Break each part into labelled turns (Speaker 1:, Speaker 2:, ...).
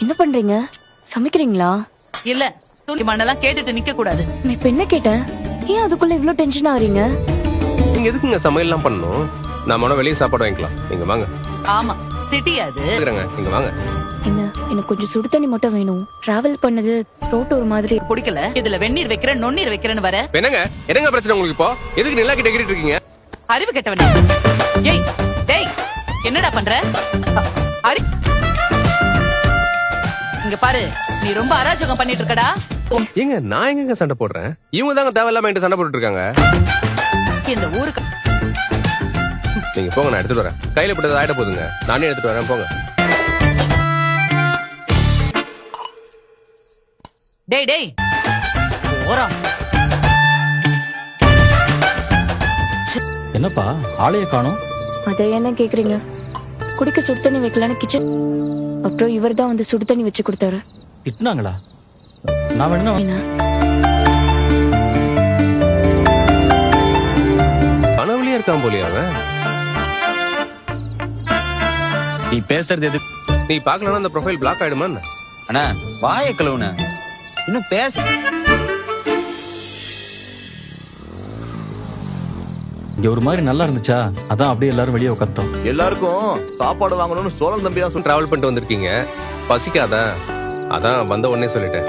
Speaker 1: என்ன பண்றீங்க? சமைக்கிறீங்களா?
Speaker 2: இல்ல, தூளி மண்ணெல்லாம் கேட்டுட்டு நிக்க கூடாது.
Speaker 1: நான் இப்ப என்ன கேட்டேன்? ஏன் அதுக்குள்ள இவ்ளோ டென்ஷன் ஆறீங்க?
Speaker 3: நீங்க எதுக்குங்க சமையல்லாம் பண்ணணும்? நாம வெளியே சாப்பாடு வாங்கிக்கலாம். நீங்க வாங்க.
Speaker 2: ஆமா, சிட்டி அது.
Speaker 3: நீங்க வாங்க.
Speaker 1: என்ன, எனக்கு கொஞ்சம் சுடு தண்ணி மட்டும் வேணும். டிராவல் பண்ணது ரோட் ஒரு மாதிரி
Speaker 2: பிடிக்கல. இதுல வெந்நீர் வைக்கிறேன், நொன்னீர் வைக்கிறேன்னு வர.
Speaker 3: என்னங்க என்னங்க பிரச்சனை உங்களுக்கு இப்போ? எதுக்கு நிலா கிட்ட கேட்டுட்டு இருக்கீங்க?
Speaker 2: அறிவு கெட்டவனே. ஏய் டேய், என்னடா பண்ற? இங்க பாரு, நீ ரொம்ப அராஜகம் பண்ணிட்டு இருக்கடா.
Speaker 3: ஏங்க நான் எங்கங்க சண்டை போடுறேன்? இவங்க தாங்க தேவையில்லாம என்கிட்ட சண்டை போட்டுட்டு இருக்காங்க.
Speaker 2: இந்த ஊருக்கு
Speaker 3: நீங்க போங்க, நான் எடுத்துட்டு வரேன். கையில போட்டது ஆயிட போதுங்க, நானே எடுத்துட்டு வரேன். போங்க.
Speaker 2: டேய் டேய் போறோம்.
Speaker 4: என்னப்பா ஆளைய காணோம்?
Speaker 1: அத என்ன கேக்குறீங்க? குடிக்க சுடு தண்ணி வைக்கலான்னு கிச்சன், அப்புறம் இவர் தான் வந்து சுடு தண்ணி வச்சு கொடுத்தாரு.
Speaker 4: திட்டினாங்களா? நான் வேணா
Speaker 1: என்ன?
Speaker 3: கனவுலயே இருக்கான் போலியா அவன்?
Speaker 5: நீ பேசுறது எது?
Speaker 3: நீ பாக்கலன்னா அந்த ப்ரொஃபைல் பிளாக் ஆயிடுமா?
Speaker 5: அண்ணா வாய கழுவுன இன்னும் பேச.
Speaker 4: இங்க ஒரு மாதிரி நல்லா இருந்துச்சா, அதான் அப்படியே எல்லாரும் வெளியே உட்காந்துட்டோம்.
Speaker 6: எல்லாருக்கும் சாப்பாடு வாங்கணும்னு சோழன் தம்பி தான்
Speaker 3: டிராவல் பண்ணிட்டு வந்திருக்கீங்க, பசிக்காதா? அதான் வந்த உடனே சொல்லிட்டேன்.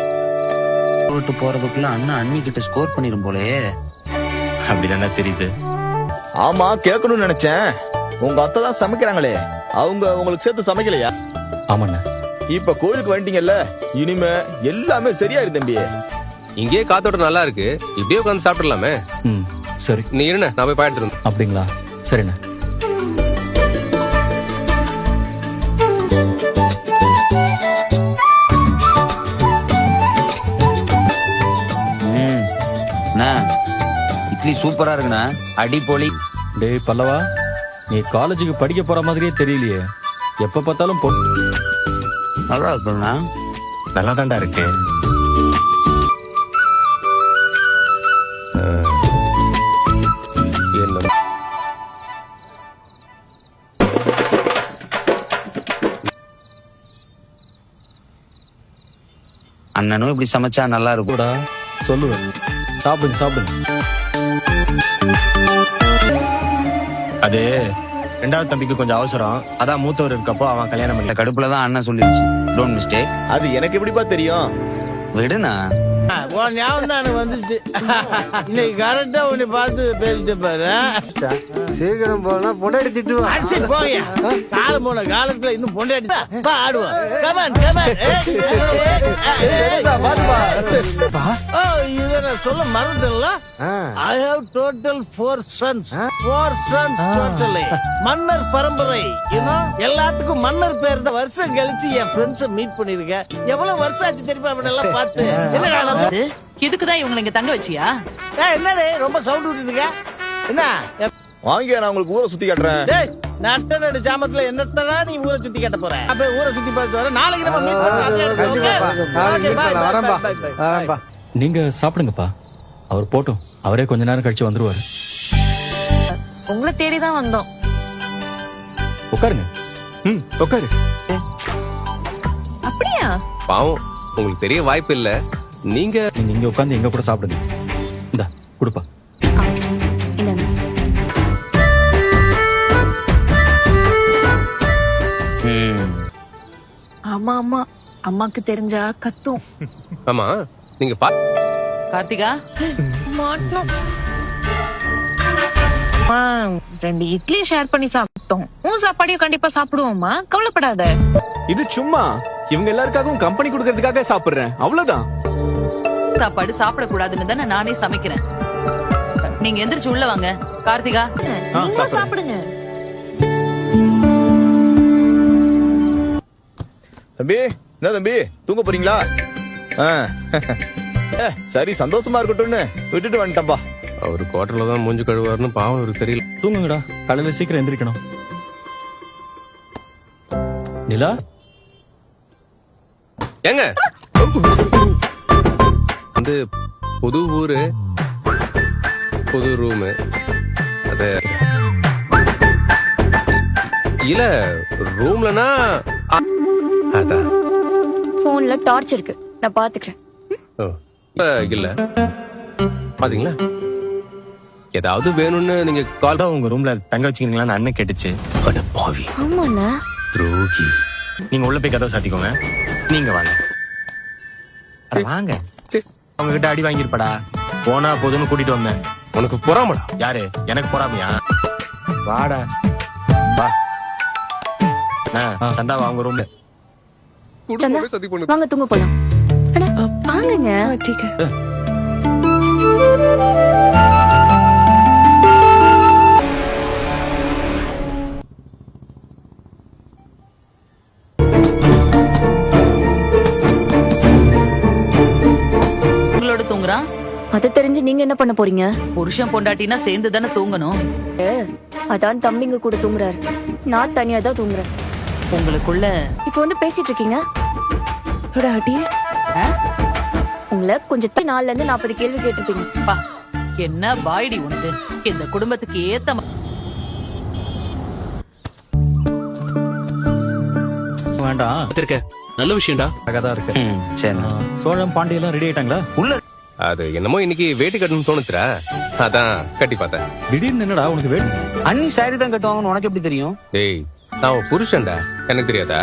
Speaker 5: விட்டு போறதுக்குள்ள அண்ணா அண்ணி கிட்ட ஸ்கோர் பண்ணிரும் போலே. அப்படிதானே தெரியுது.
Speaker 6: ஆமா, கேட்கணும்னு நினைச்சேன். உங்க அத்தை தான் சமைக்கிறாங்களே, அவங்க உங்களுக்கு சேர்த்து சமைக்கலையா?
Speaker 4: ஆமாண்ணா.
Speaker 6: இப்ப கோயிலுக்கு வந்துட்டீங்கல்ல, இனிமே எல்லாமே சரியாயிரு தம்பி.
Speaker 3: இங்கேயே காத்தோட்டம் நல்லா இருக்கு, இப்படியே உட்காந்து சாப்பிடலாமே.
Speaker 4: ம் சரி.
Speaker 3: நீ இருண்ண, நான் போய் பாத்துட்டு இருந்தேன்.
Speaker 4: அப்படிங்களா? சரிண்ணா.
Speaker 5: இட்லி சூப்பரா இருக்குண்ணா, அடிப்பொலி.
Speaker 4: டேய் பல்லவா, நீ காலேஜுக்கு படிக்க போற மாதிரியே தெரியலையே. எப்ப பார்த்தாலும்
Speaker 5: நல்லா இருக்குண்ணா.
Speaker 3: நல்லா தாண்டா இருக்கு. என்ன
Speaker 5: அண்ணனும் இப்படி சமைச்சா நல்லா இருக்கும்.
Speaker 4: கூடா சொல்லுவேன். சாப்பிடுங்க சாப்பிடுங்க.
Speaker 7: அது ரெண்டாவது தம்பிக்கு கொஞ்சம் அவசரம், அதான் மூத்தவர் இருக்கப்போ அவன் கல்யாணம்
Speaker 5: இந்த
Speaker 7: பண்ணி.
Speaker 5: கடுப்புலதான் அண்ணன் சொல்லிடுச்சு. Don't mistake.
Speaker 6: அது எனக்கு எப்படிப்பா தெரியும்?
Speaker 5: விடுண்ணா.
Speaker 8: ஞாபகம் தான் வந்துச்சு. இன்னைக்கு கரெக்டா உன்னை பார்த்து பேசிட்டு பாரு.
Speaker 9: சீக்கிரம் போனா பொண்டாடி திட்டுவான்.
Speaker 8: போங்க, காலம் போன காலத்துல இன்னும் பொண்டாடி ஆடுவான். இத நான் சொல்ல மறந்துடல. I have total 4 sons. 4 sons totally. மன்னர் பரம்பரை. எல்லாத்துக்கும் மன்னர் பேர் தான். வருஷம் கழிச்சு என் ஃப்ரெண்ட்ஸ மீட் பண்ணிருக்கேன். எவ்வளவு வருஷம் ஆச்சு தெரியுமா அவனெல்லாம் பார்த்து. என்ன
Speaker 2: இதுக்குதான் இவங்களை இங்க தங்க வச்சியா?
Speaker 8: என்னடே ரொம்ப சவுண்ட் விட்டுருக்க? என்ன
Speaker 6: வாங்க, நான் உங்களுக்கு ஊரை சுத்தி காட்டுறேன்.
Speaker 8: நட்ட நடு ஜாமத்துல என்னத்தடா நீ ஊரை சுத்தி கட்ட போற? அப்ப ஊரை சுத்தி பார்த்து வர. நாளைக்கு நம்ம மீட் பண்ணலாம்.
Speaker 4: நீங்க சாப்பிடுங்கப்பா, அவர் போட்டும். அவரே கொஞ்ச நேரம் கழிச்சு வந்துருவாரு.
Speaker 1: உங்களை தேடிதான் வந்தோம்.
Speaker 4: உட்காருங்க.
Speaker 7: உட்காரு.
Speaker 1: அப்படியா?
Speaker 3: பாவம், உங்களுக்கு தெரிய வாய்ப்பு இல்ல. நீங்க
Speaker 4: நீங்க இங்க உட்காந்து எங்க கூட சாப்பிடுங்க. இந்தா குடுப்பா.
Speaker 1: என்னங்க?
Speaker 10: ஆமா ஆமா, அம்மாக்கு தெரிஞ்சா கத்தும்.
Speaker 3: ஆமா, நீங்க
Speaker 2: கார்த்திகா,
Speaker 10: மாட்டோம். 2 இட்லி ஷேர் பண்ணி சாப்பிட்டோம். உன் சாப்பாடையும் கண்டிப்பா சாப்பிடுவோம்மா, கவலைப்படாத.
Speaker 7: இது சும்மா இவங்க எல்லாருக்காகவும் கம்பெனி கொடுக்கறதுக்காக சாப்பிடுறேன், அவ்வளவுதான்.
Speaker 2: சாப்பாடு சாப்பிட கூடாதுன்னு தானே நானே சமைக்கிறேன். நீங்க எந்திரிச்சு உள்ள வாங்க. கார்த்திகா,
Speaker 10: நீங்க சாப்பிடுங்க.
Speaker 6: தம்பி, என்ன தம்பி தூங்க போறீங்களா? சரி, சந்தோஷமா இருக்கட்டும்னு விட்டுட்டு வந்துட்டம்பா.
Speaker 3: அவரு குவார்டர்ல தான் மூஞ்சி கழுவாருன்னு பாவம் அவருக்கு தெரியல.
Speaker 4: தூங்குங்கடா, காலையில சீக்கிரம் எந்திரிக்கணும். நிலா,
Speaker 3: ஏங்க வந்து புது ஊரு, புது ரூமு. அது இல்ல ரூம்லனா அதான்
Speaker 1: போன்ல டார்ச் இருக்கு, நான் பாத்துக்கிறேன்.
Speaker 3: ஓ, இல்ல பாத்தீங்களா, ஏதாவது வேணும்னு நீங்க கால்
Speaker 7: தான் உங்க ரூம்ல தங்க வச்சுக்கிறீங்களான்னு அண்ணன் கேட்டுச்சு.
Speaker 3: அட பாவி
Speaker 1: ஆமாண்ணா.
Speaker 3: துரோகி.
Speaker 7: நீங்க உள்ள போய் கதவை சாத்திக்கோங்க. நீங்க வாங்க. அட வாங்க. அவங்க கிட்ட அடி வாங்கிருப்படா. போனா போதுன்னு கூட்டிட்டு வந்தேன்.
Speaker 3: உனக்கு பொறாமடா.
Speaker 7: யாரு? எனக்கு போறாமையா? வாடா வா. சந்தா அவங்க ரூம்ல.
Speaker 1: சந்தா,
Speaker 3: குடும்பமே சதி பண்ணுது.
Speaker 1: வாங்க தூங்க போலாம். அட வாங்குங்க.
Speaker 2: உங்களோட தூங்குறான்.
Speaker 1: அதை தெரிஞ்சு நீங்க என்ன பண்ண போறீங்க?
Speaker 2: புருஷன் பொண்டாட்டினா சேர்ந்து தானே தூங்கணும்.
Speaker 1: அதான் தம்பிங்க கூட தூங்குறாரு, நான் தனியா தான் தூங்குறேன்.
Speaker 2: உங்களுக்குள்ள
Speaker 1: இப்போ வந்து பேசிட்டு இருக்கீங்க.
Speaker 2: ஆ?
Speaker 1: உங்களை கொஞ்சம் 4ல இருந்து 40 கேள்வி கேட்டிருப்பீங்க.
Speaker 2: பா, என்ன பாய்டி உனக்கு. இந்த குடும்பத்துக்கு ஏத்த
Speaker 4: வேண்டாம்,
Speaker 3: இருக்க நல்ல விஷயம்டா.
Speaker 4: அழகாதான் இருக்கு.
Speaker 5: சரி.
Speaker 4: சோழம் பாண்டியெல்லாம் ரெடி ஆயிட்டாங்களா?
Speaker 3: அது என்னமோ இன்னைக்கு வேட்டி கட்டணும்னு தோணுச்சுடா, அதான் கட்டி பார்த்தேன்.
Speaker 4: திடீர்னு என்னடா உனக்கு வேணும்?
Speaker 5: அண்ணி சாரி தான் கட்டுவாங்கன்னு உனக்கு எப்படி தெரியும்?
Speaker 3: டேய், நான் உன் புருஷன்டா, எனக்கு தெரியாதா?